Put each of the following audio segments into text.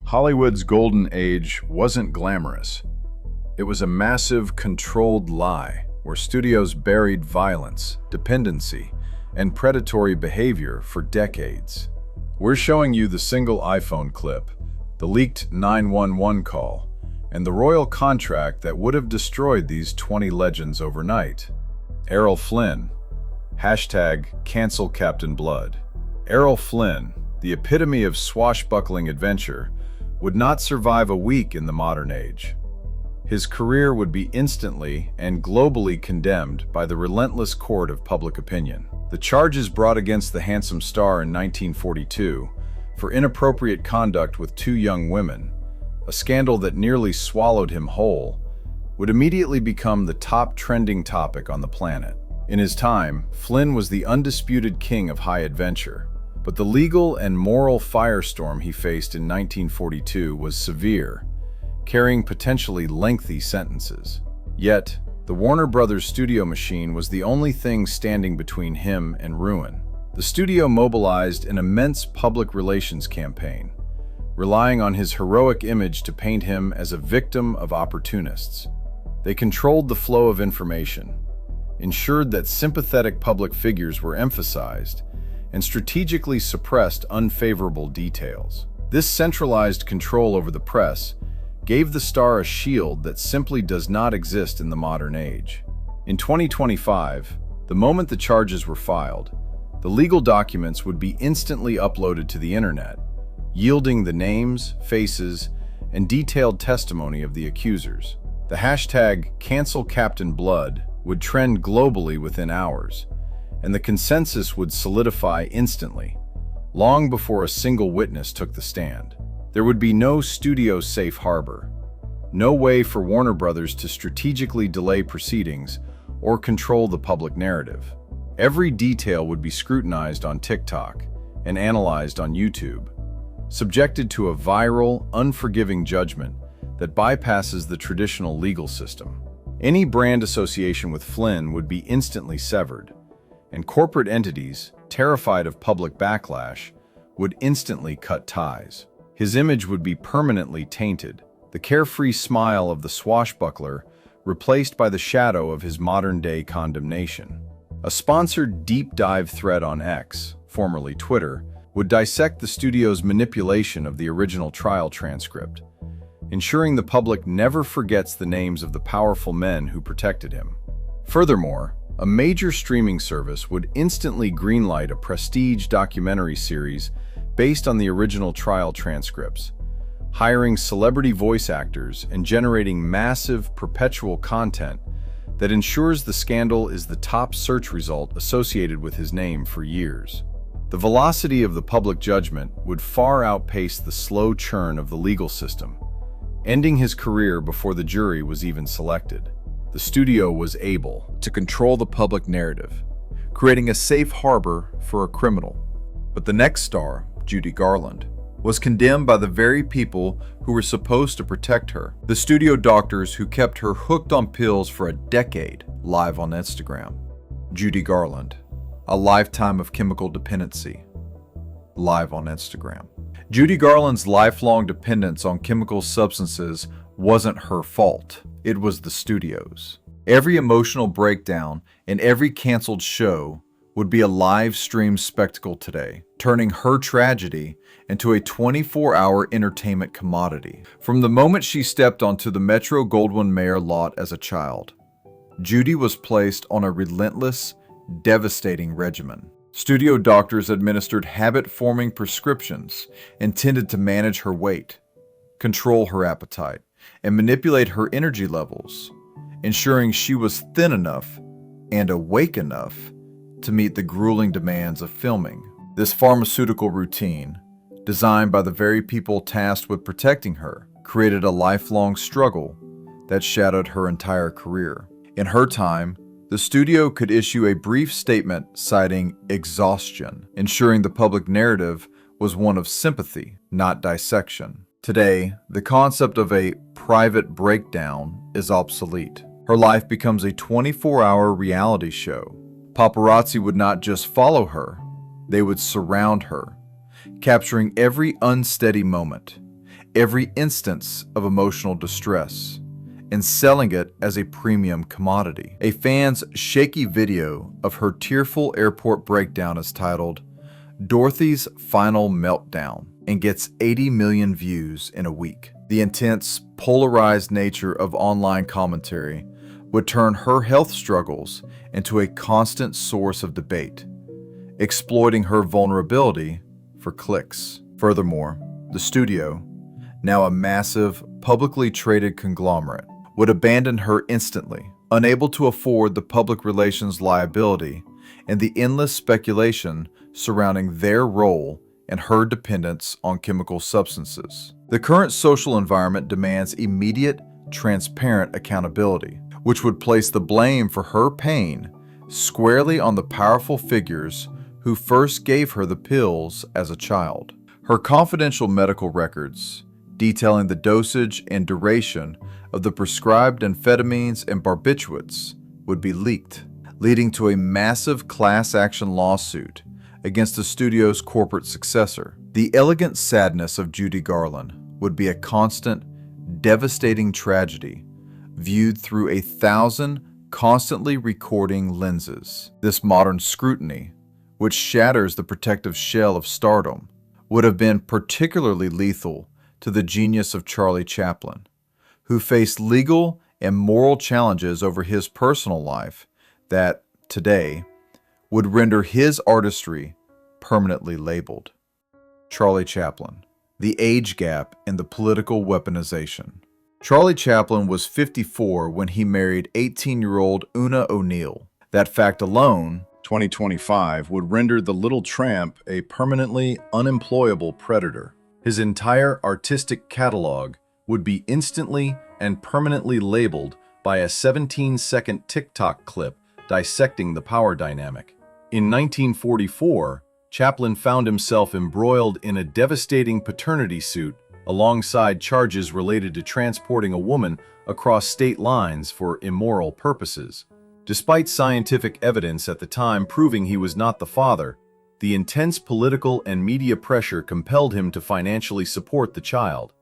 Hollywood's golden age wasn't glamorous. It was a massive, controlled lie where studios buried violence, dependency, and predatory behavior for decades. We're showing you the single iPhone clip, the leaked 911 call, and the royal contract that would have destroyed these 20 legends overnight. Errol Flynn, #Cancel Captain Blood. Errol Flynn, the epitome of swashbuckling adventure, would not survive a week in the modern age. His career would be instantly and globally condemned by the relentless court of public opinion. The charges brought against the handsome star in 1942 for inappropriate conduct with two young women, a scandal that nearly swallowed him whole, would immediately become the top trending topic on the planet. In his time, Flynn was the undisputed king of high adventure, but the legal and moral firestorm he faced in 1942 was severe, carrying potentially lengthy sentences. Yet, the Warner Brothers studio machine was the only thing standing between him and ruin. The studio mobilized an immense public relations campaign, relying on his heroic image to paint him as a victim of opportunists. They controlled the flow of information, ensured that sympathetic public figures were emphasized, and strategically suppressed unfavorable details. This centralized control over the press gave the star a shield that simply does not exist in the modern age. In 2025, the moment the charges were filed, the legal documents would be instantly uploaded to the internet, yielding the names, faces, and detailed testimony of the accusers. The #Cancel Captain Blood would trend globally within hours, and the consensus would solidify instantly, long before a single witness took the stand. There would be no studio safe harbor, no way for Warner Brothers to strategically delay proceedings or control the public narrative. Every detail would be scrutinized on TikTok and analyzed on YouTube, subjected to a viral, unforgiving judgment that bypasses the traditional legal system. Any brand association with Flynn would be instantly severed, and corporate entities, terrified of public backlash, would instantly cut ties. His image would be permanently tainted, the carefree smile of the swashbuckler replaced by the shadow of his modern-day condemnation. A sponsored deep dive thread on X, formerly Twitter, would dissect the studio's manipulation of the original trial transcript, ensuring the public never forgets the names of the powerful men who protected him. Furthermore, a major streaming service would instantly greenlight a prestige documentary series based on the original trial transcripts, hiring celebrity voice actors and generating massive, perpetual content that ensures the scandal is the top search result associated with his name for years. The velocity of the public judgment would far outpace the slow churn of the legal system, ending his career before the jury was even selected. The studio was able to control the public narrative, creating a safe harbor for a criminal. But the next star, Judy Garland, was condemned by the very people who were supposed to protect her, the studio doctors who kept her hooked on pills for a decade, live on Instagram. Judy Garland, a lifetime of chemical dependency, live on Instagram. Judy Garland's lifelong dependence on chemical substances wasn't her fault. It was the studio's. Every emotional breakdown in every canceled show would be a live stream spectacle today, turning her tragedy into a 24-hour entertainment commodity. From the moment she stepped onto the Metro-Goldwyn-Mayer lot as a child, Judy was placed on a relentless, devastating regimen. Studio doctors administered habit-forming prescriptions intended to manage her weight, control her appetite, and manipulate her energy levels, ensuring she was thin enough and awake enough to meet the grueling demands of filming. This pharmaceutical routine, designed by the very people tasked with protecting her, created a lifelong struggle that shadowed her entire career. In her time, the studio could issue a brief statement citing exhaustion, ensuring the public narrative was one of sympathy, not dissection. Today, the concept of a private breakdown is obsolete. Her life becomes a 24-hour reality show. Paparazzi would not just follow her, they would surround her, capturing every unsteady moment, every instance of emotional distress and selling it as a premium commodity. A fan's shaky video of her tearful airport breakdown is titled "Dorothy's Final Meltdown" and gets 80 million views in a week. The intense, polarized nature of online commentary would turn her health struggles into a constant source of debate, exploiting her vulnerability for clicks. Furthermore, the studio, now a massive, publicly traded conglomerate, would abandon her instantly, unable to afford the public relations liability and the endless speculation surrounding their role and her dependence on chemical substances. The current social environment demands immediate, transparent accountability, which would place the blame for her pain squarely on the powerful figures who first gave her the pills as a child. Her confidential medical records, detailing the dosage and duration of the prescribed amphetamines and barbiturates, would be leaked, leading to a massive class action lawsuit against the studio's corporate successor. The elegant sadness of Judy Garland would be a constant, devastating tragedy viewed through 1,000 constantly recording lenses. This modern scrutiny, which shatters the protective shell of stardom, would have been particularly lethal to the genius of Charlie Chaplin, who faced legal and moral challenges over his personal life that, today, would render his artistry permanently labeled. Charlie Chaplin, the age gap and the political weaponization. Charlie Chaplin was 54 when he married 18-year-old Una O'Neill. That fact alone, 2025, would render the little tramp a permanently unemployable predator. His entire artistic catalog would be instantly and permanently labeled by a 17-second TikTok clip dissecting the power dynamic. In 1944, Chaplin found himself embroiled in a devastating paternity suit alongside charges related to transporting a woman across state lines for immoral purposes. Despite scientific evidence at the time proving he was not the father, the intense political and media pressure compelled him to financially support the child.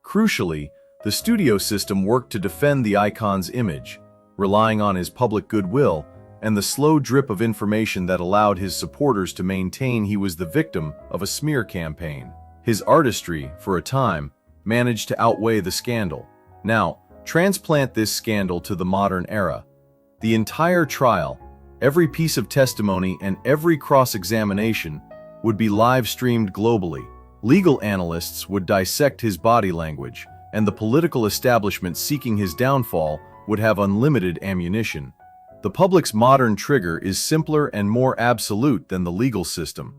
Crucially, the studio system worked to defend the icon's image, relying on his public goodwill and the slow drip of information that allowed his supporters to maintain he was the victim of a smear campaign. His artistry, for a time, managed to outweigh the scandal. Now, transplant this scandal to the modern era. The entire trial, every piece of testimony, and every cross-examination would be live-streamed globally. Legal analysts would dissect his body language, and the political establishment seeking his downfall would have unlimited ammunition. The public's modern trigger is simpler and more absolute than the legal system.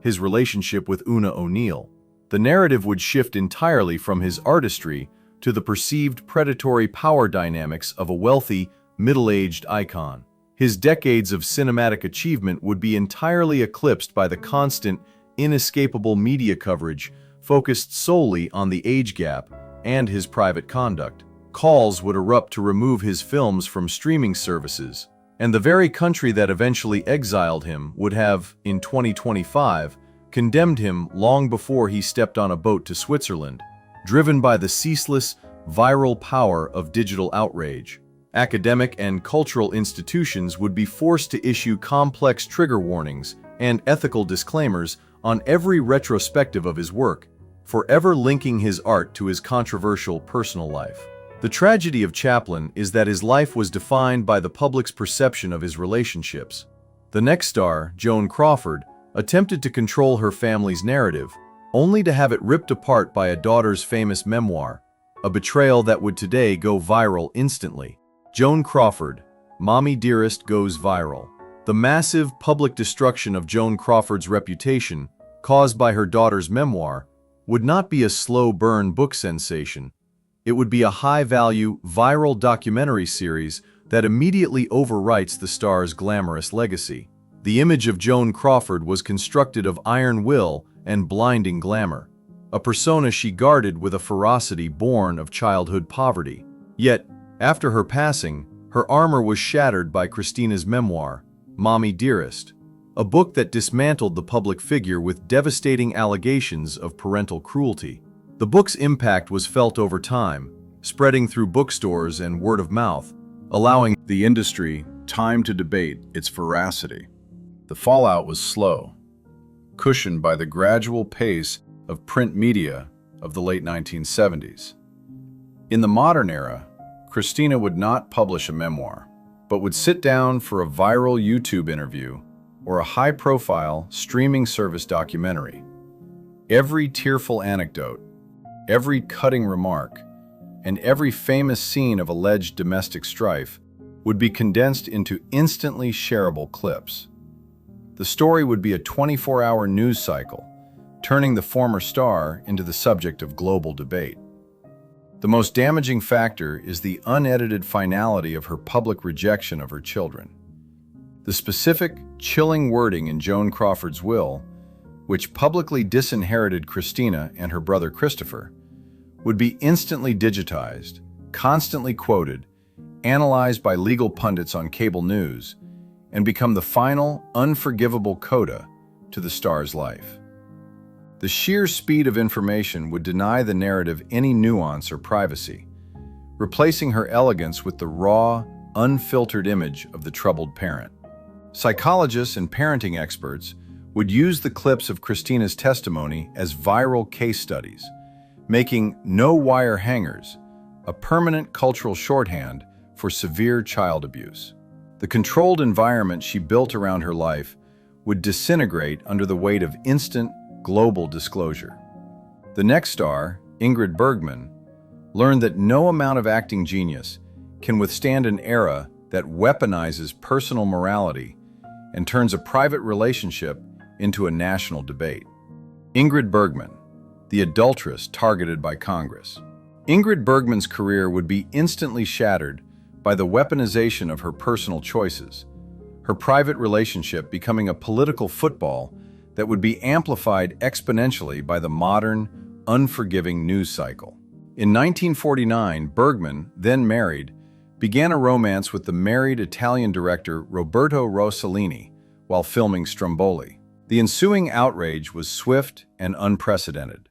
His relationship with Una O'Neill. The narrative would shift entirely from his artistry to the perceived predatory power dynamics of a wealthy, middle-aged icon. His decades of cinematic achievement would be entirely eclipsed by the constant, inescapable media coverage focused solely on the age gap and his private conduct. Calls would erupt to remove his films from streaming services, and the very country that eventually exiled him would have, in 2025, condemned him long before he stepped on a boat to Switzerland, driven by the ceaseless, viral power of digital outrage. Academic and cultural institutions would be forced to issue complex trigger warnings and ethical disclaimers on every retrospective of his work, forever linking his art to his controversial personal life. The tragedy of Chaplin is that his life was defined by the public's perception of his relationships. The next star, Joan Crawford, attempted to control her family's narrative, only to have it ripped apart by a daughter's famous memoir, a betrayal that would today go viral instantly. Joan Crawford, Mommy Dearest, goes viral. The massive public destruction of Joan Crawford's reputation, caused by her daughter's memoir, would not be a slow burn book sensation. It would be a high-value, viral documentary series that immediately overwrites the star's glamorous legacy. The image of Joan Crawford was constructed of iron will and blinding glamour, a persona she guarded with a ferocity born of childhood poverty. Yet, after her passing, her armor was shattered by Christina's memoir, Mommy Dearest, a book that dismantled the public figure with devastating allegations of parental cruelty. The book's impact was felt over time, spreading through bookstores and word of mouth, allowing the industry time to debate its veracity. The fallout was slow, cushioned by the gradual pace of print media of the late 1970s. In the modern era, Christina would not publish a memoir, but would sit down for a viral YouTube interview or a high-profile streaming service documentary. Every tearful anecdote, every cutting remark, and every famous scene of alleged domestic strife would be condensed into instantly shareable clips. The story would be a 24-hour news cycle, turning the former star into the subject of global debate. The most damaging factor is the unedited finality of her public rejection of her children. The specific, chilling wording in Joan Crawford's will, which publicly disinherited Christina and her brother Christopher, would be instantly digitized, constantly quoted, analyzed by legal pundits on cable news, and become the final, unforgivable coda to the star's life. The sheer speed of information would deny the narrative any nuance or privacy, replacing her elegance with the raw, unfiltered image of the troubled parent. Psychologists and parenting experts would use the clips of Christina's testimony as viral case studies, making no-wire hangers a permanent cultural shorthand for severe child abuse. The controlled environment she built around her life would disintegrate under the weight of instant, global disclosure. The next star, Ingrid Bergman, learned that no amount of acting genius can withstand an era that weaponizes personal morality and turns a private relationship into a national debate. Ingrid Bergman, the adulteress targeted by Congress. Ingrid Bergman's career would be instantly shattered by the weaponization of her personal choices, her private relationship becoming a political football that would be amplified exponentially by the modern, unforgiving news cycle. In 1949, Bergman, then married, began a romance with the married Italian director Roberto Rossellini while filming Stromboli. The ensuing outrage was swift and unprecedented,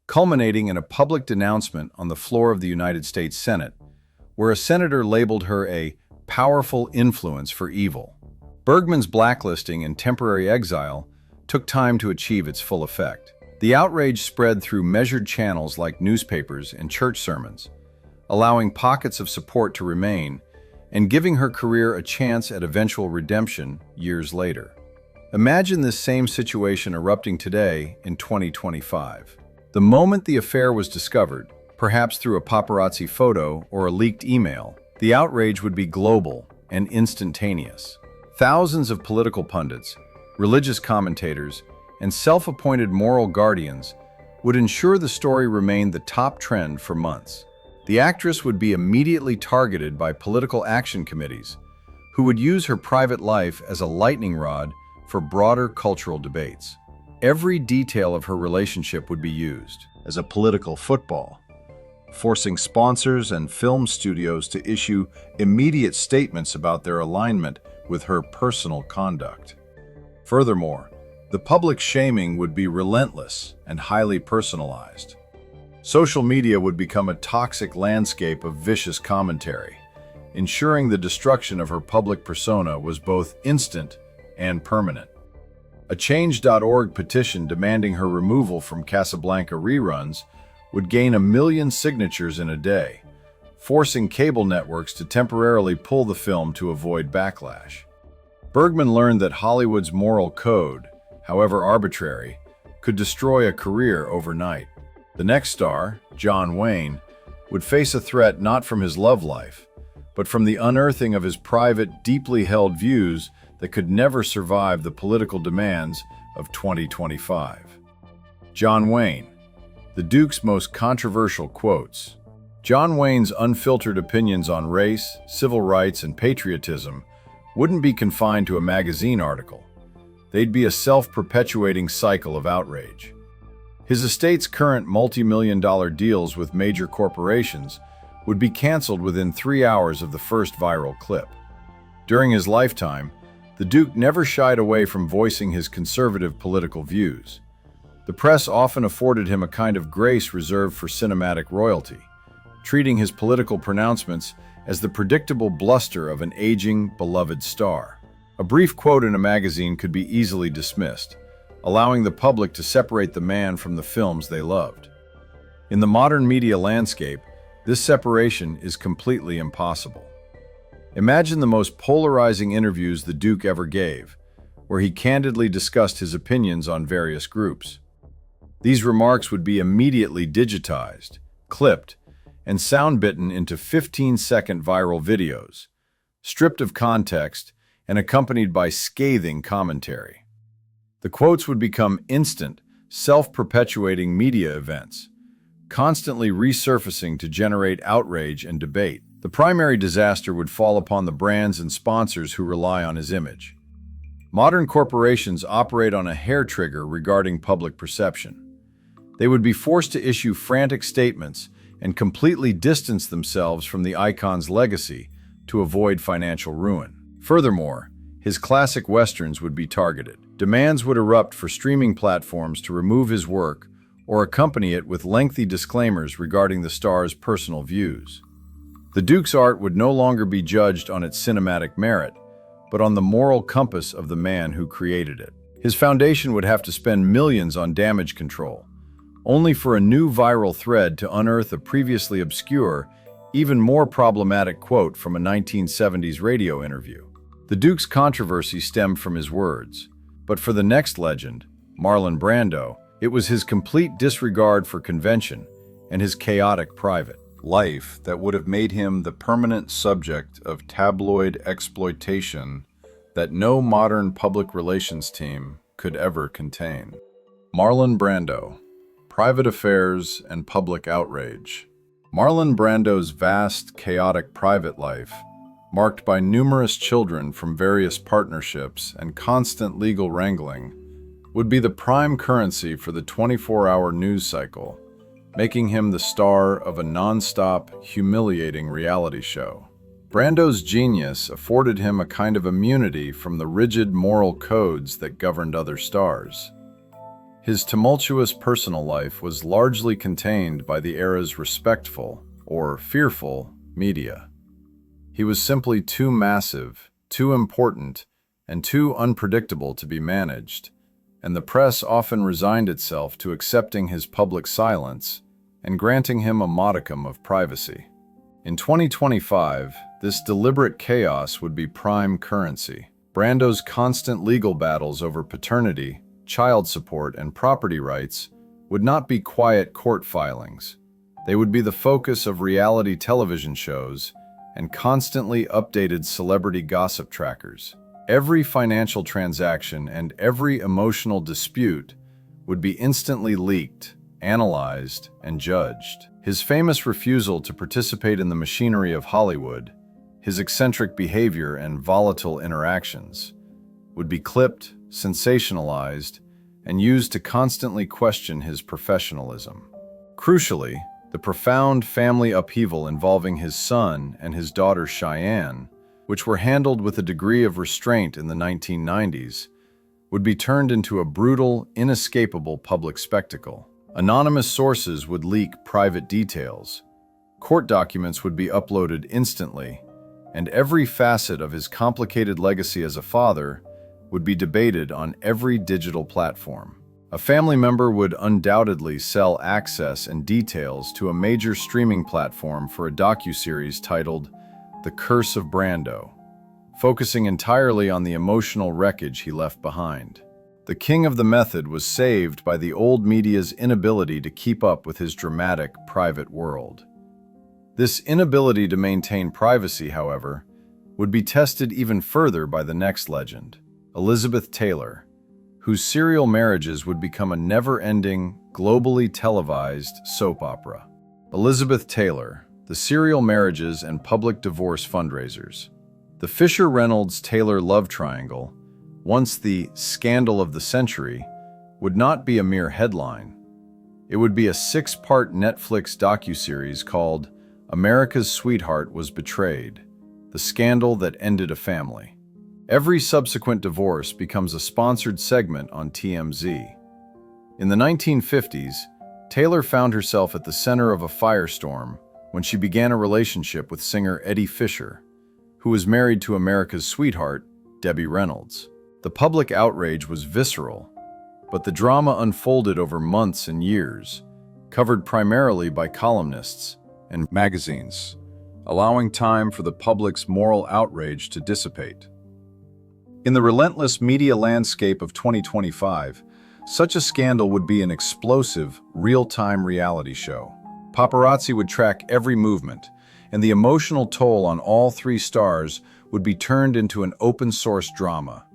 culminating in a public denouncement on the floor of the United States Senate, where a senator labeled her a powerful influence for evil. Bergman's blacklisting and temporary exile took time to achieve its full effect. The outrage spread through measured channels like newspapers and church sermons, allowing pockets of support to remain and giving her career a chance at eventual redemption years later. Imagine this same situation erupting today in 2025. The moment the affair was discovered, perhaps through a paparazzi photo or a leaked email, the outrage would be global and instantaneous. Thousands of political pundits, religious commentators, and self-appointed moral guardians would ensure the story remained the top trend for months. The actress would be immediately targeted by political action committees, who would use her private life as a lightning rod for broader cultural debates. Every detail of her relationship would be used as a political football, forcing sponsors and film studios to issue immediate statements about their alignment with her personal conduct. Furthermore, the public shaming would be relentless and highly personalized. Social media would become a toxic landscape of vicious commentary, ensuring the destruction of her public persona was both instant and permanent. A Change.org petition demanding her removal from Casablanca reruns would gain 1 million signatures in a day, forcing cable networks to temporarily pull the film to avoid backlash. Bergman learned that Hollywood's moral code, however arbitrary, could destroy a career overnight. The next star, John Wayne, would face a threat not from his love life, but from the unearthing of his private, deeply held views that could never survive the political demands of 2025. John Wayne, the Duke's most controversial quotes. John Wayne's unfiltered opinions on race, civil rights, and patriotism wouldn't be confined to a magazine article. They'd be a self-perpetuating cycle of outrage. His estate's current multi-million-dollar deals with major corporations would be canceled within 3 hours of the first viral clip. During his lifetime, the Duke never shied away from voicing his conservative political views. The press often afforded him a kind of grace reserved for cinematic royalty, treating his political pronouncements as the predictable bluster of an aging, beloved star. A brief quote in a magazine could be easily dismissed, allowing the public to separate the man from the films they loved. In the modern media landscape, this separation is completely impossible. Imagine the most polarizing interviews the Duke ever gave, where he candidly discussed his opinions on various groups. These remarks would be immediately digitized, clipped, and sound-bitten into 15-second viral videos, stripped of context and accompanied by scathing commentary. The quotes would become instant, self-perpetuating media events, constantly resurfacing to generate outrage and debate. The primary disaster would fall upon the brands and sponsors who rely on his image. Modern corporations operate on a hair trigger regarding public perception. They would be forced to issue frantic statements and completely distance themselves from the icon's legacy to avoid financial ruin. Furthermore, his classic westerns would be targeted. Demands would erupt for streaming platforms to remove his work or accompany it with lengthy disclaimers regarding the star's personal views. The Duke's art would no longer be judged on its cinematic merit, but on the moral compass of the man who created it. His foundation would have to spend millions on damage control, only for a new viral thread to unearth a previously obscure, even more problematic quote from a 1970s radio interview. The Duke's controversy stemmed from his words, but for the next legend, Marlon Brando, it was his complete disregard for convention and his chaotic private life that would have made him the permanent subject of tabloid exploitation that no modern public relations team could ever contain. Marlon Brando, private affairs and public outrage. Marlon Brando's vast, chaotic private life, marked by numerous children from various partnerships and constant legal wrangling, would be the prime currency for the 24-hour news cycle, making him the star of a non-stop, humiliating reality show. Brando's genius afforded him a kind of immunity from the rigid moral codes that governed other stars. His tumultuous personal life was largely contained by the era's respectful, or fearful, media. He was simply too massive, too important, and too unpredictable to be managed, and the press often resigned itself to accepting his public silence and granting him a modicum of privacy. In 2025, this deliberate chaos would be prime currency. Brando's constant legal battles over paternity, child support, and property rights would not be quiet court filings. They would be the focus of reality television shows and constantly updated celebrity gossip trackers. Every financial transaction and every emotional dispute would be instantly leaked, analyzed, and judged. His famous refusal to participate in the machinery of Hollywood, his eccentric behavior and volatile interactions, would be clipped, sensationalized, and used to constantly question his professionalism. Crucially, the profound family upheaval involving his son and his daughter Cheyenne, which were handled with a degree of restraint in the 1990s, would be turned into a brutal, inescapable public spectacle. Anonymous sources would leak private details, court documents would be uploaded instantly, and every facet of his complicated legacy as a father would be debated on every digital platform. A family member would undoubtedly sell access and details to a major streaming platform for a docuseries titled The Curse of Brando, focusing entirely on the emotional wreckage he left behind. The king of the method was saved by the old media's inability to keep up with his dramatic, private world. This inability to maintain privacy, however, would be tested even further by the next legend, Elizabeth Taylor, whose serial marriages would become a never-ending, globally televised soap opera. Elizabeth Taylor, the serial marriages and public divorce fundraisers. The Fisher-Reynolds-Taylor love triangle, once the scandal of the century, would not be a mere headline. It would be a 6-part Netflix docuseries called America's Sweetheart Was Betrayed, the scandal that ended a family. Every subsequent divorce becomes a sponsored segment on TMZ. In the 1950s, Taylor found herself at the center of a firestorm when she began a relationship with singer Eddie Fisher, who was married to America's sweetheart, Debbie Reynolds. The public outrage was visceral, but the drama unfolded over months and years, covered primarily by columnists and magazines, allowing time for the public's moral outrage to dissipate. In the relentless media landscape of 2025, such a scandal would be an explosive, real-time reality show. Paparazzi would track every movement, and the emotional toll on all three stars would be turned into an open-source drama,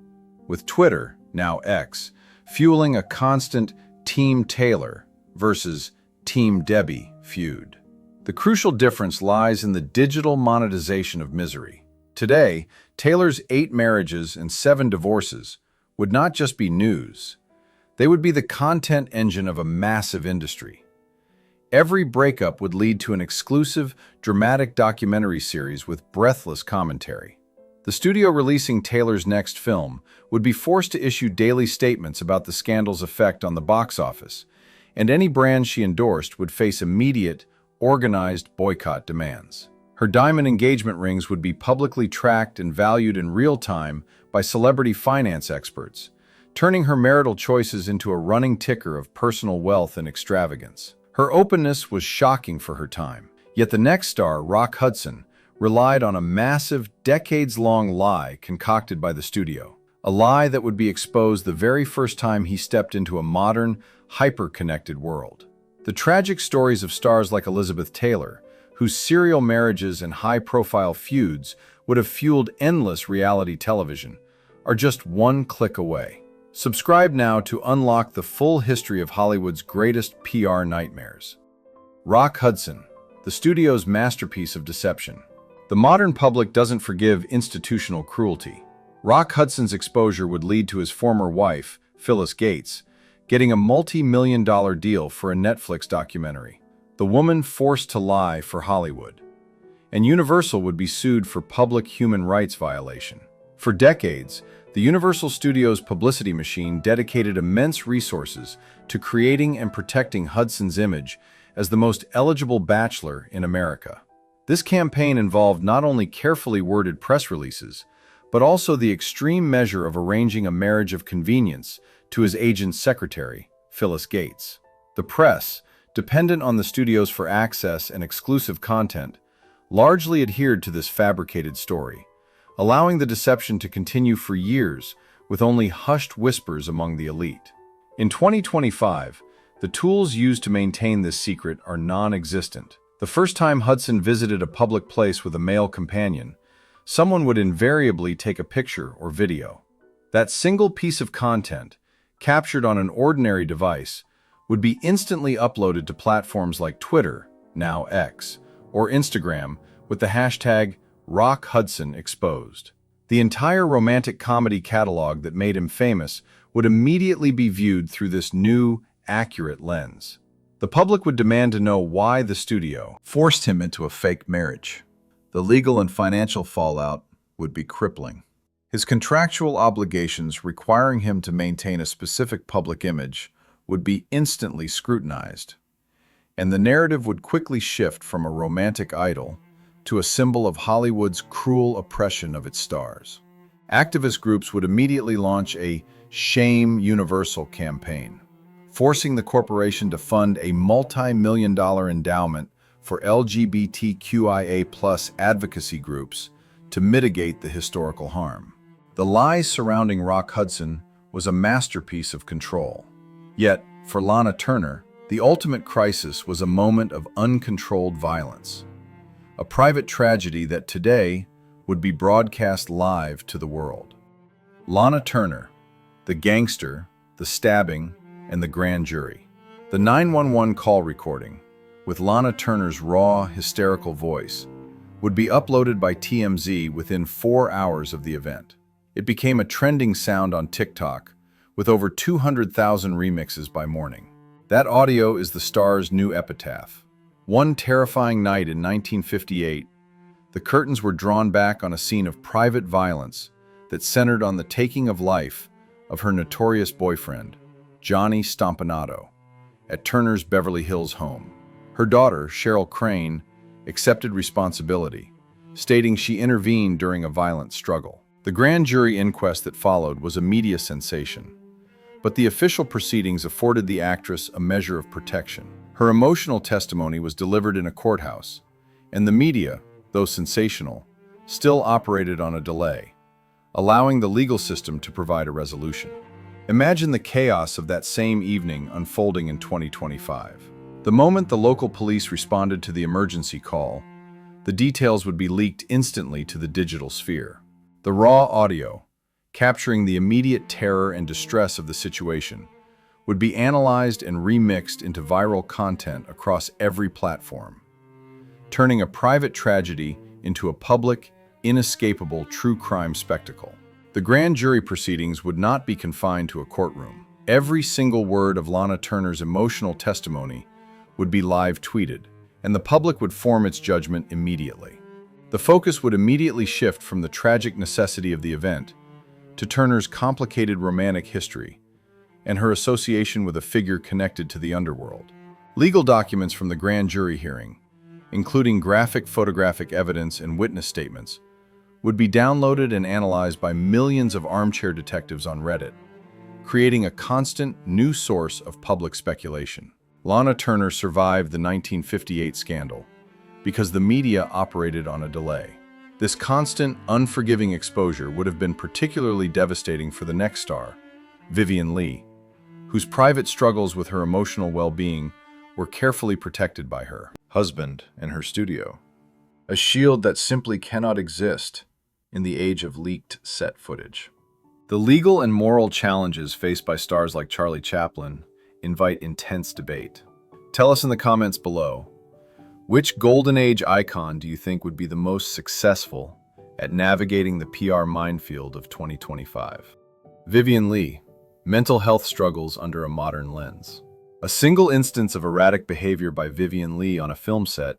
with Twitter, now X, fueling a constant Team Taylor versus Team Debbie feud. The crucial difference lies in the digital monetization of misery. Today, Taylor's 8 marriages and 7 divorces would not just be news. They would be the content engine of a massive industry. Every breakup would lead to an exclusive, dramatic documentary series with breathless commentary. The studio releasing Taylor's next film would be forced to issue daily statements about the scandal's effect on the box office, and any brand she endorsed would face immediate, organized boycott demands. Her diamond engagement rings would be publicly tracked and valued in real time by celebrity finance experts, turning her marital choices into a running ticker of personal wealth and extravagance. Her openness was shocking for her time, yet the next star, Rock Hudson, relied on a massive, decades-long lie concocted by the studio, a lie that would be exposed the very first time he stepped into a modern, hyper-connected world. The tragic stories of stars like Elizabeth Taylor, whose serial marriages and high-profile feuds would have fueled endless reality television, are just one click away. Subscribe now to unlock the full history of Hollywood's greatest PR nightmares. Rock Hudson, the studio's masterpiece of deception. The modern public doesn't forgive institutional cruelty. Rock Hudson's exposure would lead to his former wife, Phyllis Gates, getting a multi-million-dollar deal for a Netflix documentary, The Woman Forced to Lie for Hollywood. And Universal would be sued for public human rights violation. For decades, the Universal Studios publicity machine dedicated immense resources to creating and protecting Hudson's image as the most eligible bachelor in America. This campaign involved not only carefully worded press releases, but also the extreme measure of arranging a marriage of convenience to his agent's secretary, Phyllis Gates. The press, dependent on the studios for access and exclusive content, largely adhered to this fabricated story, allowing the deception to continue for years with only hushed whispers among the elite. In 2025, the tools used to maintain this secret are non-existent. The first time Hudson visited a public place with a male companion, someone would invariably take a picture or video. That single piece of content, captured on an ordinary device, would be instantly uploaded to platforms like Twitter, now X, or Instagram with the hashtag Rock Hudson exposed. The entire romantic comedy catalog that made him famous would immediately be viewed through this new, accurate lens. The public would demand to know why the studio forced him into a fake marriage. The legal and financial fallout would be crippling. His contractual obligations requiring him to maintain a specific public image would be instantly scrutinized, and the narrative would quickly shift from a romantic idol to a symbol of Hollywood's cruel oppression of its stars. Activist groups would immediately launch a Shame Universal campaign, forcing the corporation to fund a multi-million-dollar endowment for LGBTQIA+ advocacy groups to mitigate the historical harm. The lies surrounding Rock Hudson was a masterpiece of control. Yet, for Lana Turner, the ultimate crisis was a moment of uncontrolled violence. A private tragedy that today would be broadcast live to the world. Lana Turner, the gangster, the stabbing, and the grand jury. The 911 call recording, with Lana Turner's raw, hysterical voice, would be uploaded by TMZ within 4 hours of the event. It became a trending sound on TikTok, with over 200,000 remixes by morning. That audio is the star's new epitaph. One terrifying night in 1958, the curtains were drawn back on a scene of private violence that centered on the taking of life of her notorious boyfriend, Johnny Stompanato, at Turner's Beverly Hills home. Her daughter, Cheryl Crane, accepted responsibility, stating she intervened during a violent struggle. The grand jury inquest that followed was a media sensation, but the official proceedings afforded the actress a measure of protection. Her emotional testimony was delivered in a courthouse, and the media, though sensational, still operated on a delay, allowing the legal system to provide a resolution. Imagine the chaos of that same evening unfolding in 2025. The moment the local police responded to the emergency call, the details would be leaked instantly to the digital sphere. The raw audio, capturing the immediate terror and distress of the situation, would be analyzed and remixed into viral content across every platform, turning a private tragedy into a public, inescapable true crime spectacle. The grand jury proceedings would not be confined to a courtroom. Every single word of Lana Turner's emotional testimony would be live tweeted, and the public would form its judgment immediately. The focus would immediately shift from the tragic necessity of the event to Turner's complicated romantic history and her association with a figure connected to the underworld. Legal documents from the grand jury hearing, including graphic photographic evidence and witness statements, would be downloaded and analyzed by millions of armchair detectives on Reddit, creating a constant new source of public speculation. Lana Turner survived the 1958 scandal because the media operated on a delay. This constant, unforgiving exposure would have been particularly devastating for the next star, Vivien Leigh, whose private struggles with her emotional well-being were carefully protected by her husband and her studio, a shield that simply cannot exist in the age of leaked set footage. The legal and moral challenges faced by stars like Charlie Chaplin invite intense debate. Tell us in the comments below, which golden age icon do you think would be the most successful at navigating the PR minefield of 2025? Vivien Leigh, mental health struggles under a modern lens. A single instance of erratic behavior by Vivien Leigh on a film set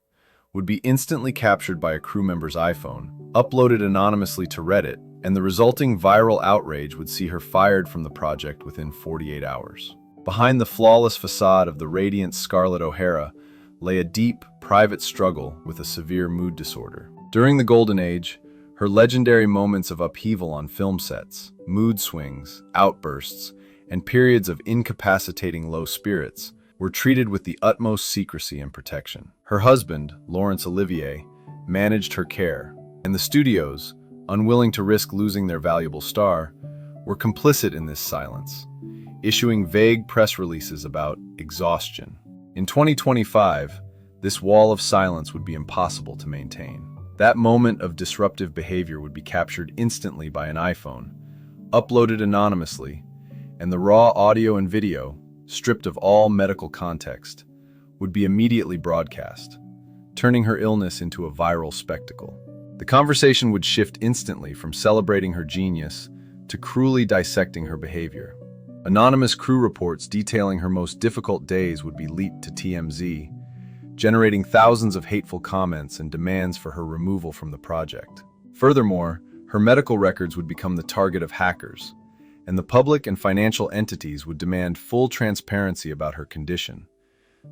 would be instantly captured by a crew member's iPhone, uploaded anonymously to Reddit, and the resulting viral outrage would see her fired from the project within 48 hours. Behind the flawless facade of the radiant Scarlett O'Hara lay a deep, private struggle with a severe mood disorder. During the Golden Age, her legendary moments of upheaval on film sets, mood swings, outbursts, and periods of incapacitating low spirits were treated with the utmost secrecy and protection. Her husband, Laurence Olivier, managed her care, and the studios, unwilling to risk losing their valuable star, were complicit in this silence, issuing vague press releases about exhaustion. In 2025, this wall of silence would be impossible to maintain. That moment of disruptive behavior would be captured instantly by an iPhone, uploaded anonymously, and the raw audio and video, stripped of all medical context, would be immediately broadcast, turning her illness into a viral spectacle. The conversation would shift instantly from celebrating her genius to cruelly dissecting her behavior. Anonymous crew reports detailing her most difficult days would be leaked to TMZ, generating thousands of hateful comments and demands for her removal from the project. Furthermore, her medical records would become the target of hackers, and the public and financial entities would demand full transparency about her condition,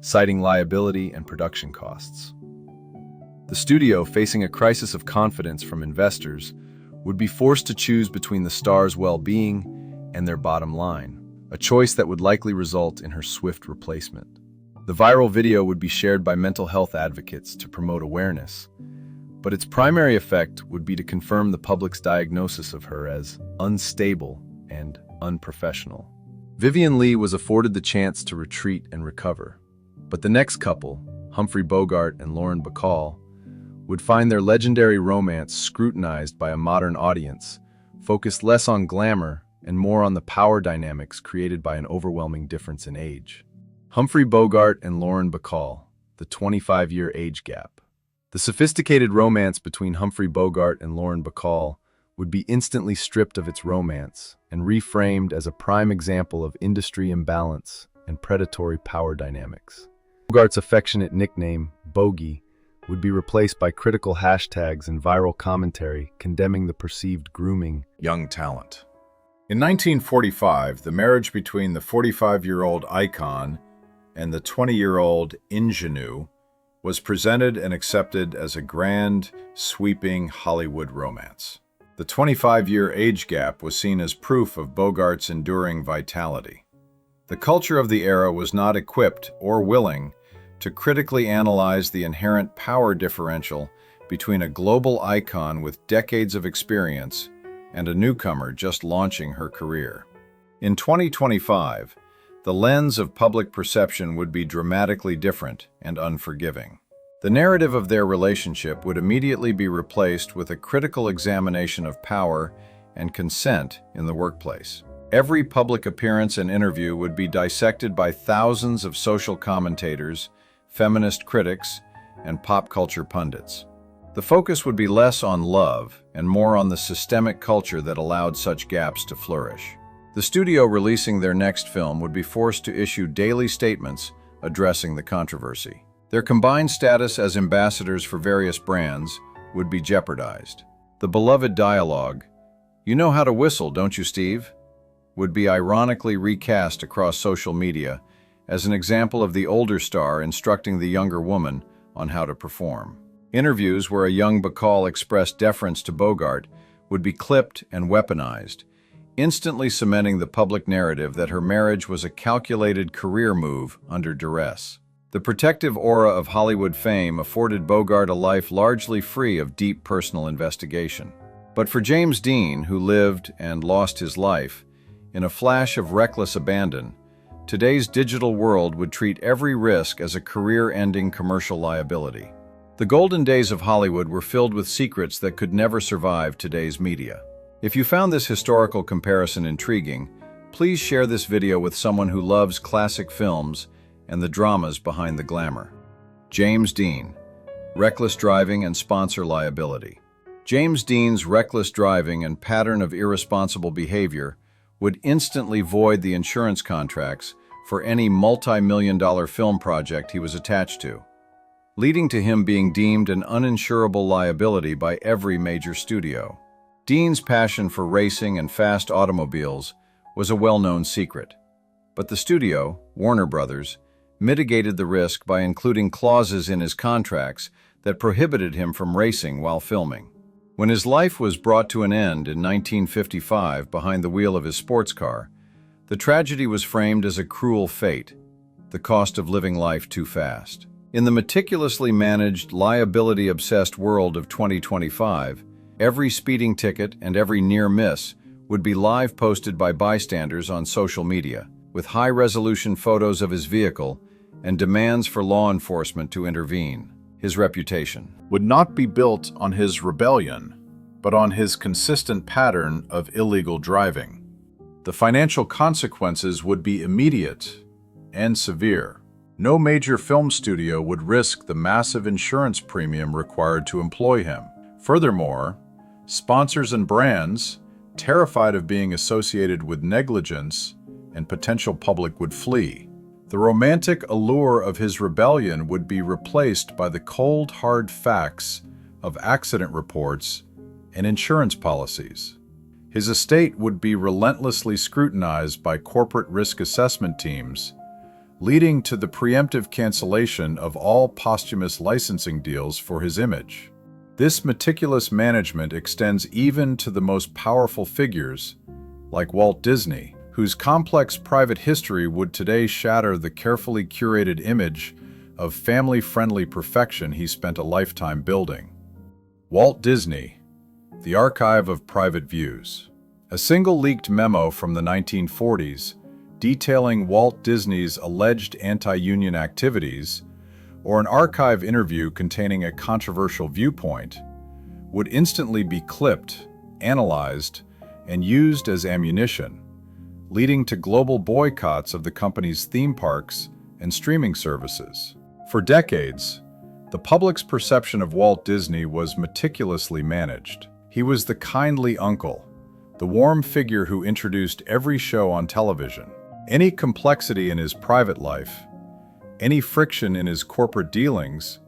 citing liability and production costs. The studio, facing a crisis of confidence from investors, would be forced to choose between the star's well-being and their bottom line, a choice that would likely result in her swift replacement. The viral video would be shared by mental health advocates to promote awareness, but its primary effect would be to confirm the public's diagnosis of her as unstable and unprofessional. Vivien Leigh was afforded the chance to retreat and recover, but the next couple, Humphrey Bogart and Lauren Bacall, would find their legendary romance scrutinized by a modern audience, focused less on glamour and more on the power dynamics created by an overwhelming difference in age. Humphrey Bogart and Lauren Bacall, the 25-year age gap. The sophisticated romance between Humphrey Bogart and Lauren Bacall would be instantly stripped of its romance and reframed as a prime example of industry imbalance and predatory power dynamics. Bogart's affectionate nickname, Bogey, would be replaced by critical hashtags and viral commentary condemning the perceived grooming young talent. In 1945, the marriage between the 45-year-old icon and the 20-year-old ingenue was presented and accepted as a grand, sweeping Hollywood romance. The 25-year age gap was seen as proof of Bogart's enduring vitality. The culture of the era was not equipped or willing to critically analyze the inherent power differential between a global icon with decades of experience and a newcomer just launching her career. In 2025, the lens of public perception would be dramatically different and unforgiving. The narrative of their relationship would immediately be replaced with a critical examination of power and consent in the workplace. Every public appearance and interview would be dissected by thousands of social commentators, feminist critics, and pop culture pundits. The focus would be less on love and more on the systemic culture that allowed such gaps to flourish. The studio releasing their next film would be forced to issue daily statements addressing the controversy. Their combined status as ambassadors for various brands would be jeopardized. The beloved dialogue, "You know how to whistle, don't you, Steve?" would be ironically recast across social media as an example of the older star instructing the younger woman on how to perform. Interviews where a young Bacall expressed deference to Bogart would be clipped and weaponized, instantly cementing the public narrative that her marriage was a calculated career move under duress. The protective aura of Hollywood fame afforded Bogart a life largely free of deep personal investigation. But for James Dean, who lived and lost his life in a flash of reckless abandon, today's digital world would treat every risk as a career-ending commercial liability. The golden days of Hollywood were filled with secrets that could never survive today's media. If you found this historical comparison intriguing, please share this video with someone who loves classic films and the dramas behind the glamour. James Dean, reckless driving and sponsor liability. James Dean's reckless driving and pattern of irresponsible behavior would instantly void the insurance contracts for any multi-million-dollar film project he was attached to, leading to him being deemed an uninsurable liability by every major studio. Dean's passion for racing and fast automobiles was a well-known secret, but the studio, Warner Brothers, mitigated the risk by including clauses in his contracts that prohibited him from racing while filming. When his life was brought to an end in 1955 behind the wheel of his sports car, the tragedy was framed as a cruel fate, the cost of living life too fast. In the meticulously managed, liability-obsessed world of 2025, every speeding ticket and every near miss would be live posted by bystanders on social media, with high-resolution photos of his vehicle and demands for law enforcement to intervene. His reputation would not be built on his rebellion, but on his consistent pattern of illegal driving. The financial consequences would be immediate and severe. No major film studio would risk the massive insurance premium required to employ him. Furthermore, sponsors and brands, terrified of being associated with negligence and potential public, would flee. The romantic allure of his rebellion would be replaced by the cold, hard facts of accident reports and insurance policies. His estate would be relentlessly scrutinized by corporate risk assessment teams, leading to the preemptive cancellation of all posthumous licensing deals for his image. This meticulous management extends even to the most powerful figures, like Walt Disney, whose complex private history would today shatter the carefully curated image of family-friendly perfection he spent a lifetime building. Walt Disney, the archive of private views. A single leaked memo from the 1940s detailing Walt Disney's alleged anti-union activities, or an archive interview containing a controversial viewpoint, would instantly be clipped, analyzed, and used as ammunition, leading to global boycotts of the company's theme parks and streaming services. For decades, the public's perception of Walt Disney was meticulously managed. He was the kindly uncle, the warm figure who introduced every show on television. Any complexity in his private life, any friction in his corporate dealings,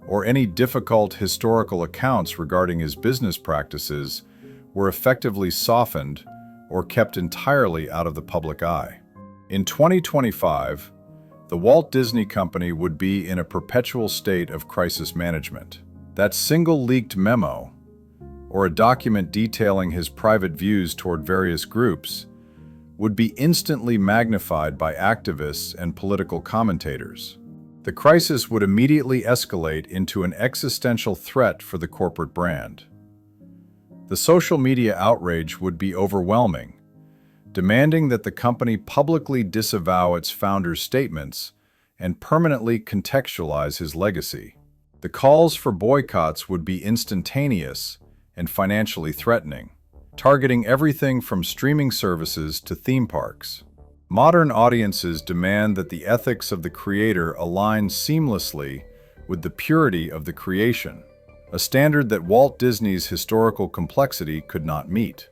or any difficult historical accounts regarding his business practices were effectively softened or kept entirely out of the public eye. In 2025, the Walt Disney Company would be in a perpetual state of crisis management. That single leaked memo, or a document detailing his private views toward various groups, would be instantly magnified by activists and political commentators. The crisis would immediately escalate into an existential threat for the corporate brand. The social media outrage would be overwhelming, demanding that the company publicly disavow its founder's statements and permanently contextualize his legacy. The calls for boycotts would be instantaneous and financially threatening, targeting everything from streaming services to theme parks. Modern audiences demand that the ethics of the creator align seamlessly with the purity of the creation, a standard that Walt Disney's historical complexity could not meet.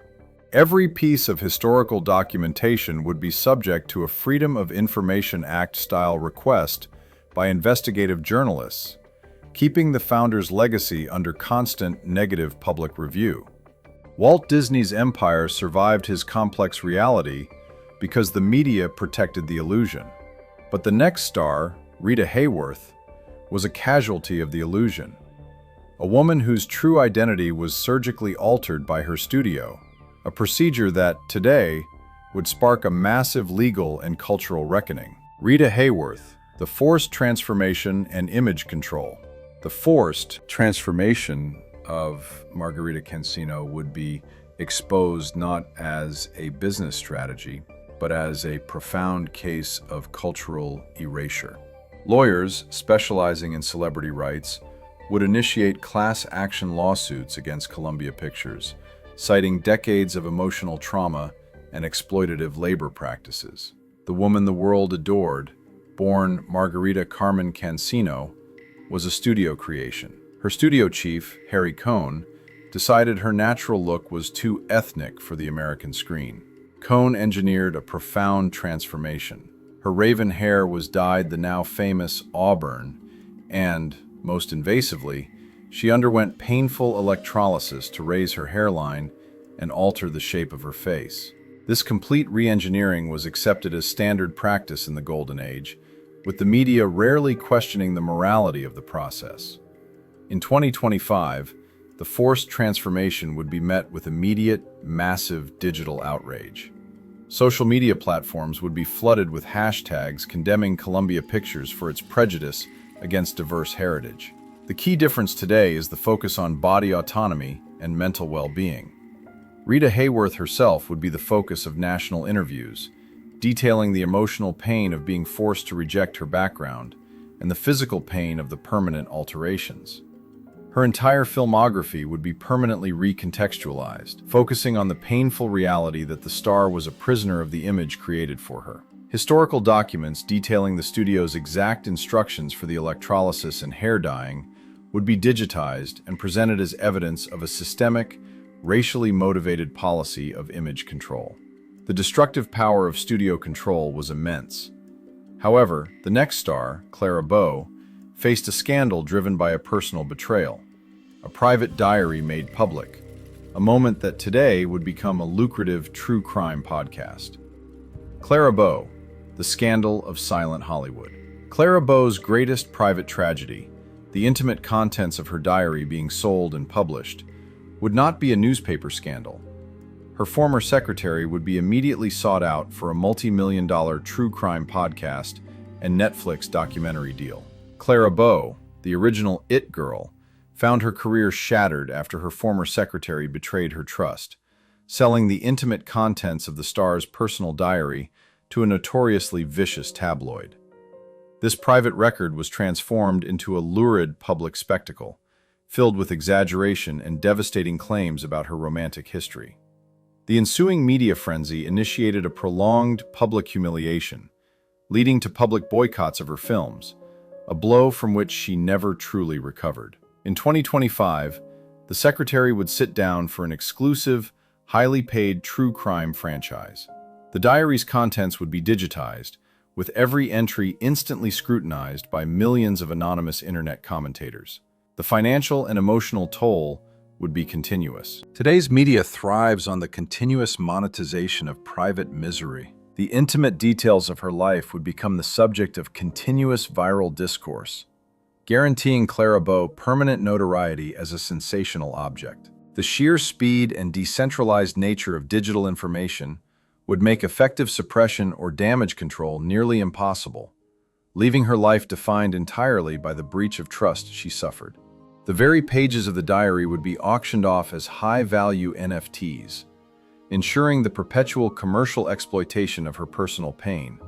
Every piece of historical documentation would be subject to a Freedom of Information Act-style request by investigative journalists, keeping the founder's legacy under constant negative public review. Walt Disney's empire survived his complex reality because the media protected the illusion. But the next star, Rita Hayworth, was a casualty of the illusion, a woman whose true identity was surgically altered by her studio, a procedure that, today, would spark a massive legal and cultural reckoning. Rita Hayworth, the forced transformation and image control. The forced transformation of Margarita Cancino would be exposed not as a business strategy, but as a profound case of cultural erasure. Lawyers specializing in celebrity rights would initiate class action lawsuits against Columbia Pictures, citing decades of emotional trauma and exploitative labor practices. The woman the world adored, born Margarita Carmen Cancino, was a studio creation. Her studio chief, Harry Cohn, decided her natural look was too ethnic for the American screen. Cohn engineered a profound transformation. Her raven hair was dyed the now famous auburn, and, most invasively, she underwent painful electrolysis to raise her hairline and alter the shape of her face. This complete re-engineering was accepted as standard practice in the Golden Age, with the media rarely questioning the morality of the process. In 2025, the forced transformation would be met with immediate, massive digital outrage. Social media platforms would be flooded with hashtags condemning Columbia Pictures for its prejudice against diverse heritage. The key difference today is the focus on body autonomy and mental well-being. Rita Hayworth herself would be the focus of national interviews, detailing the emotional pain of being forced to reject her background and the physical pain of the permanent alterations. Her entire filmography would be permanently recontextualized, focusing on the painful reality that the star was a prisoner of the image created for her. Historical documents detailing the studio's exact instructions for the electrolysis and hair dyeing would be digitized and presented as evidence of a systemic, racially motivated policy of image control. The destructive power of studio control was immense. However, the next star, Clara Bow, faced a scandal driven by a personal betrayal, a private diary made public, a moment that today would become a lucrative true crime podcast. Clara Bow, the scandal of silent Hollywood. Clara Bow's greatest private tragedy, the intimate contents of her diary being sold and published, would not be a newspaper scandal. Her former secretary would be immediately sought out for a multi-million-dollar true crime podcast and Netflix documentary deal. Clara Bow, the original It Girl, found her career shattered after her former secretary betrayed her trust, selling the intimate contents of the star's personal diary to a notoriously vicious tabloid. This private record was transformed into a lurid public spectacle, filled with exaggeration and devastating claims about her romantic history. The ensuing media frenzy initiated a prolonged public humiliation, leading to public boycotts of her films, a blow from which she never truly recovered. In 2025, the secretary would sit down for an exclusive, highly paid true crime franchise. The diary's contents would be digitized, with every entry instantly scrutinized by millions of anonymous internet commentators. The financial and emotional toll would be continuous. Today's media thrives on the continuous monetization of private misery. The intimate details of her life would become the subject of continuous viral discourse, guaranteeing Clara Bow permanent notoriety as a sensational object. The sheer speed and decentralized nature of digital information would make effective suppression or damage control nearly impossible, leaving her life defined entirely by the breach of trust she suffered. The very pages of the diary would be auctioned off as high-value NFTs, ensuring the perpetual commercial exploitation of her personal pain,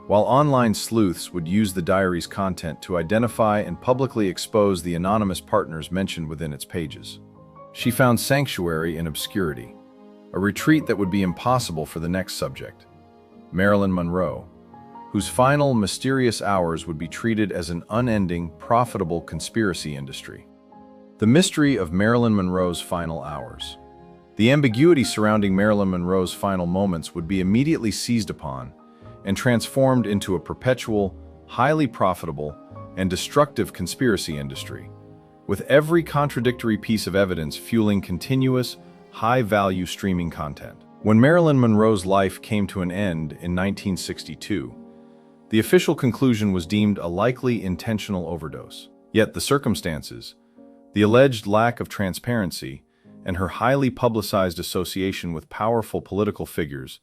while online sleuths would use the diary's content to identify and publicly expose the anonymous partners mentioned within its pages. She found sanctuary in obscurity, a retreat that would be impossible for the next subject, Marilyn Monroe, whose final mysterious hours would be treated as an unending, profitable conspiracy industry. The mystery of Marilyn Monroe's final hours. The ambiguity surrounding Marilyn Monroe's final moments would be immediately seized upon and transformed into a perpetual, highly profitable, and destructive conspiracy industry, with every contradictory piece of evidence fueling continuous, high-value streaming content. When Marilyn Monroe's life came to an end in 1962, the official conclusion was deemed a likely intentional overdose. Yet the circumstances, the alleged lack of transparency, and her highly publicized association with powerful political figures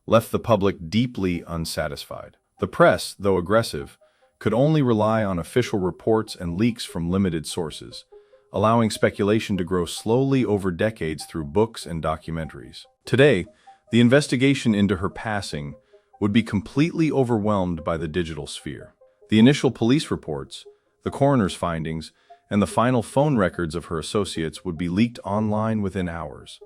left the public deeply unsatisfied. The press, though aggressive, could only rely on official reports and leaks from limited sources, allowing speculation to grow slowly over decades through books and documentaries. Today, the investigation into her passing would be completely overwhelmed by the digital sphere. The initial police reports, the coroner's findings, and the final phone records of her associates would be leaked online within hours.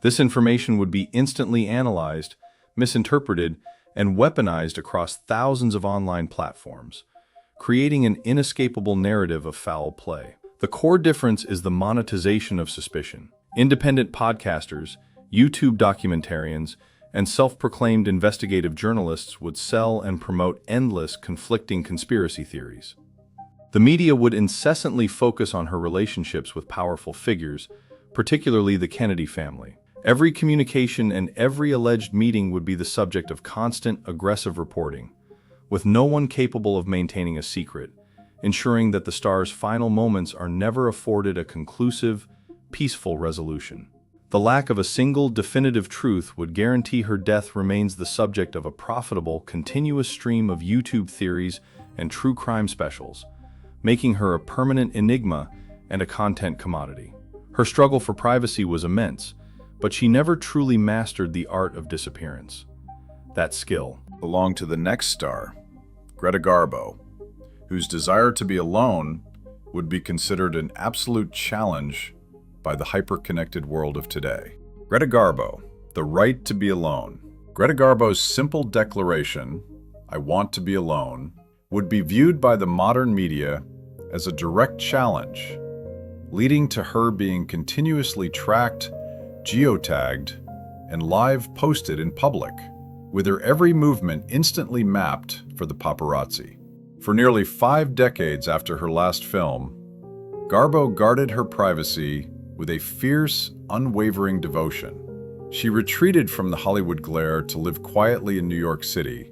This information would be instantly analyzed, misinterpreted, and weaponized across thousands of online platforms, creating an inescapable narrative of foul play. The core difference is the monetization of suspicion. Independent podcasters, YouTube documentarians, and self-proclaimed investigative journalists would sell and promote endless conflicting conspiracy theories. The media would incessantly focus on her relationships with powerful figures, particularly the Kennedy family. Every communication and every alleged meeting would be the subject of constant, aggressive reporting, with no one capable of maintaining a secret, ensuring that the star's final moments are never afforded a conclusive, peaceful resolution. The lack of a single definitive truth would guarantee her death remains the subject of a profitable, continuous stream of YouTube theories and true crime specials, making her a permanent enigma and a content commodity. Her struggle for privacy was immense, but she never truly mastered the art of disappearance. That skill belonged to the next star, Greta Garbo, whose desire to be alone would be considered an absolute challenge by the hyper-connected world of today. Greta Garbo, the right to be alone. Greta Garbo's simple declaration, "I want to be alone," would be viewed by the modern media as a direct challenge, leading to her being continuously tracked, geotagged, and live posted in public, with her every movement instantly mapped for the paparazzi. For nearly 5 decades after her last film, Garbo guarded her privacy with a fierce, unwavering devotion. She retreated from the Hollywood glare to live quietly in New York City,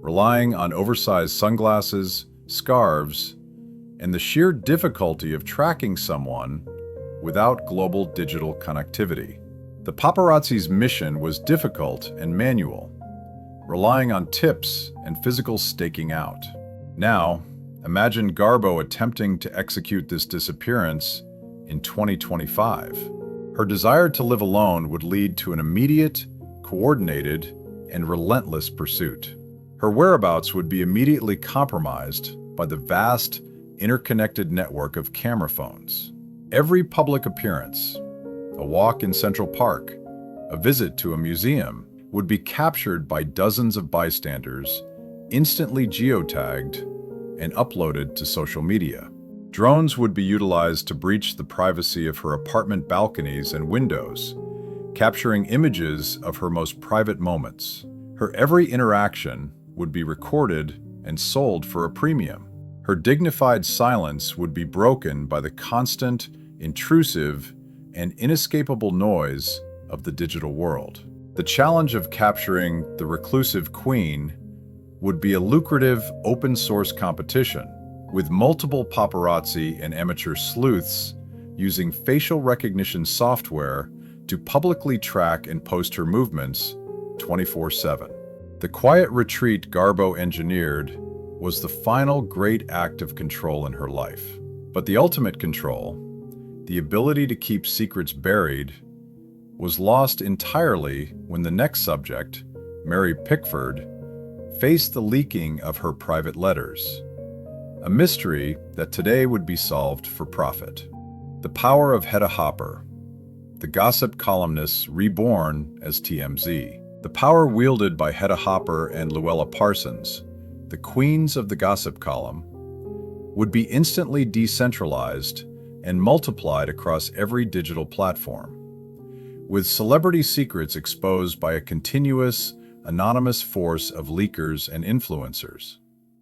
relying on oversized sunglasses, scarves, and the sheer difficulty of tracking someone without global digital connectivity. The paparazzi's mission was difficult and manual, relying on tips and physical staking out. Now, imagine Garbo attempting to execute this disappearance in 2025. Her desire to live alone would lead to an immediate, coordinated, and relentless pursuit. Her whereabouts would be immediately compromised by the vast, interconnected network of camera phones. Every public appearance, a walk in Central Park, a visit to a museum, would be captured by dozens of bystanders, instantly geotagged, and uploaded to social media. Drones would be utilized to breach the privacy of her apartment balconies and windows, capturing images of her most private moments. Her every interaction would be recorded and sold for a premium. Her dignified silence would be broken by the constant, intrusive, and inescapable noise of the digital world. The challenge of capturing the reclusive queen would be a lucrative open-source competition, with multiple paparazzi and amateur sleuths using facial recognition software to publicly track and post her movements 24/7. The quiet retreat Garbo engineered was the final great act of control in her life. But the ultimate control, the ability to keep secrets buried, was lost entirely when the next subject, Mary Pickford, faced the leaking of her private letters. A mystery that today would be solved for profit. The power of Hedda Hopper, the gossip columnists reborn as TMZ. The power wielded by Hedda Hopper and Luella Parsons, the queens of the gossip column, would be instantly decentralized and multiplied across every digital platform. With celebrity secrets exposed by a continuous, anonymous force of leakers and influencers.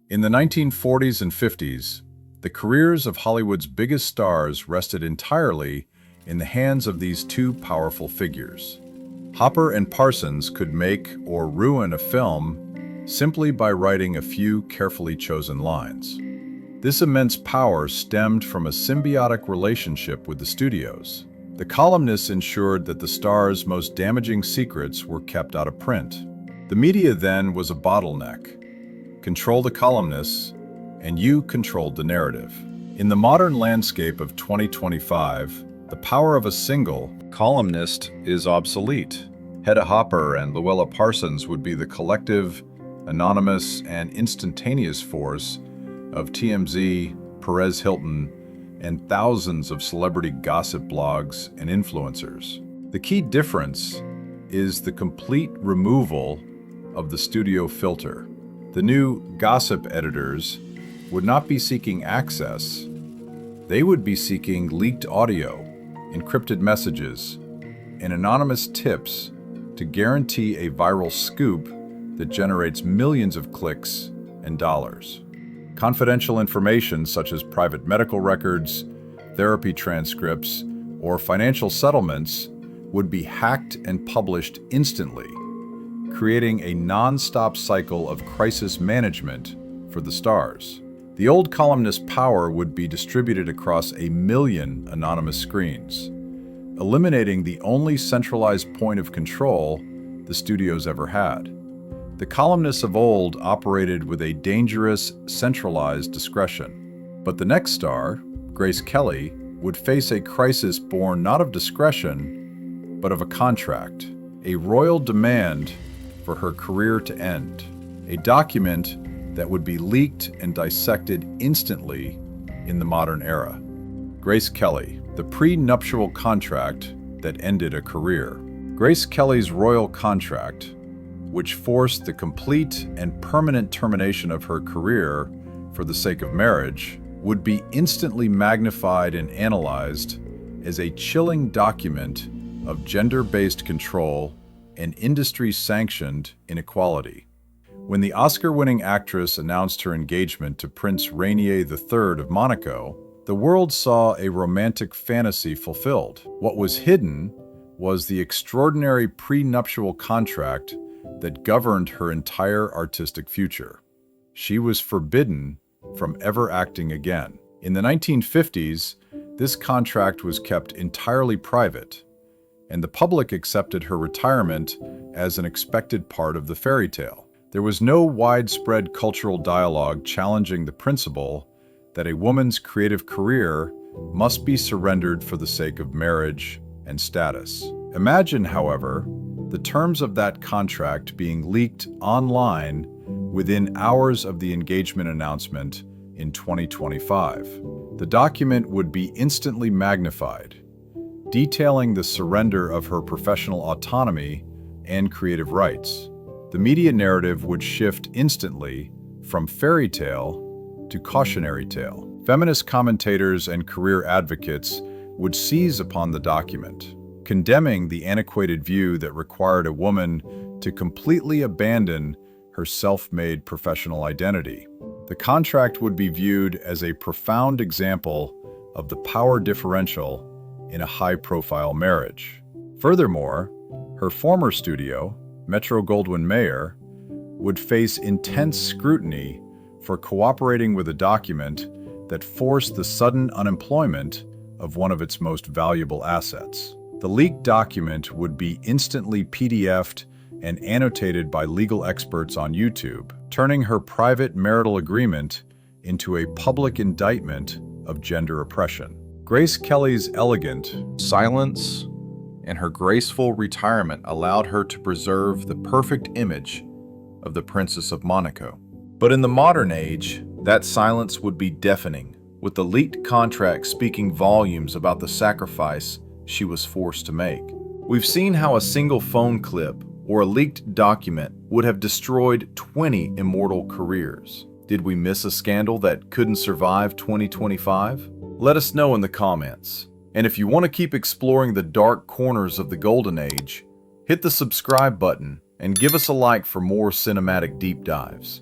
In the 1940s and 50s, the careers of Hollywood's biggest stars rested entirely in the hands of these two powerful figures. Hopper and Parsons could make or ruin a film simply by writing a few carefully chosen lines. This immense power stemmed from a symbiotic relationship with the studios. The columnists ensured that the stars' most damaging secrets were kept out of print. The media then was a bottleneck. Control the columnists, and you controlled the narrative. In the modern landscape of 2025, the power of a single columnist is obsolete. Hedda Hopper and Luella Parsons would be the collective, anonymous, and instantaneous force of TMZ, Perez Hilton, and thousands of celebrity gossip blogs and influencers. The key difference is the complete removal of the studio filter. The new gossip editors would not be seeking access. They would be seeking leaked audio, encrypted messages, and anonymous tips to guarantee a viral scoop that generates millions of clicks and dollars. Confidential information such as private medical records, therapy transcripts, or financial settlements would be hacked and published instantly, creating a non-stop cycle of crisis management for the stars. The old columnist power would be distributed across 1 million anonymous screens, eliminating the only centralized point of control the studios ever had. The columnists of old operated with a dangerous, centralized discretion. But the next star, Grace Kelly, would face a crisis born not of discretion, but of a contract, a royal demand for her career to end, a document that would be leaked and dissected instantly in the modern era. Grace Kelly, the prenuptial contract that ended a career. Grace Kelly's royal contract, which forced the complete and permanent termination of her career for the sake of marriage, would be instantly magnified and analyzed as a chilling document of gender-based control and industry-sanctioned inequality. When the Oscar-winning actress announced her engagement to Prince Rainier III of Monaco, the world saw a romantic fantasy fulfilled. What was hidden was the extraordinary prenuptial contract that governed her entire artistic future. She was forbidden from ever acting again. In the 1950s, this contract was kept entirely private, and the public accepted her retirement as an expected part of the fairy tale. There was no widespread cultural dialogue challenging the principle that a woman's creative career must be surrendered for the sake of marriage and status. Imagine, however, the terms of that contract being leaked online within hours of the engagement announcement in 2025. The document would be instantly magnified, detailing the surrender of her professional autonomy and creative rights. The media narrative would shift instantly from fairy tale to cautionary tale. Feminist commentators and career advocates would seize upon the document, condemning the antiquated view that required a woman to completely abandon her self-made professional identity. The contract would be viewed as a profound example of the power differential in a high-profile marriage. Furthermore, her former studio, Metro-Goldwyn-Mayer, would face intense scrutiny for cooperating with a document that forced the sudden unemployment of one of its most valuable assets. The leaked document would be instantly PDF'd and annotated by legal experts on YouTube, turning her private marital agreement into a public indictment of gender oppression. Grace Kelly's elegant Silence and her graceful retirement allowed her to preserve the perfect image of the Princess of Monaco. But in the modern age, that silence would be deafening, with the leaked contract speaking volumes about the sacrifice she was forced to make. We've seen how a single phone clip or a leaked document would have destroyed 20 immortal careers. Did we miss a scandal that couldn't survive 2025? Let us know in the comments. And if you want to keep exploring the dark corners of the Golden Age, hit the subscribe button and give us a like for more cinematic deep dives.